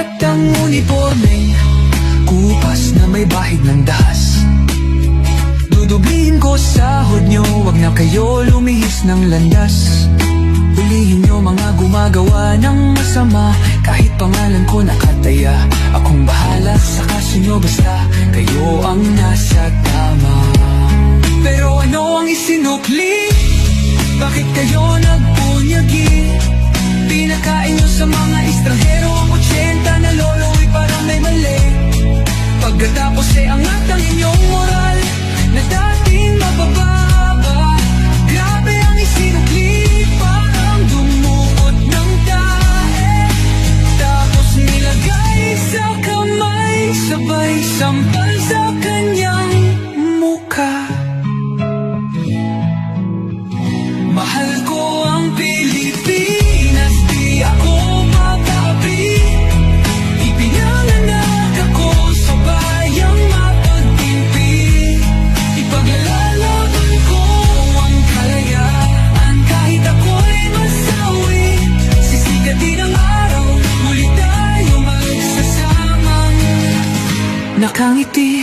at ang uniformeng kupas na may bahid ng dahas. Dudublihin ko sahod nyo, wag na kayo lumihis ng landas. Hulihin nyo mga gumagawa ng masama, kahit pangalan ko nakataya. Akong bahala sa kaso nyo, basta kayo ang nasa tama. Pero ano ang isinukli? Bakit kayo nagpunyagi? Pinakain nyo sa mga estranghero ang 80 na lolo'y parang may mali. Pagkatapos angat ang inyong moral na dating mabababa. Grabe ang isinukli, parang dumukot ng tae. Tapos nilagay sa kamay, sabay sampal sa kanyang mukha. Mahal ko ang Pilipinas, di ako mapapri. Ipinanganak ako sa bayang mapagtimpi. Ipaglalaban ko ang kalayaan, kahit ako'y masawi. Sisigatin ang araw, muli tayo magsasamang nakangiti.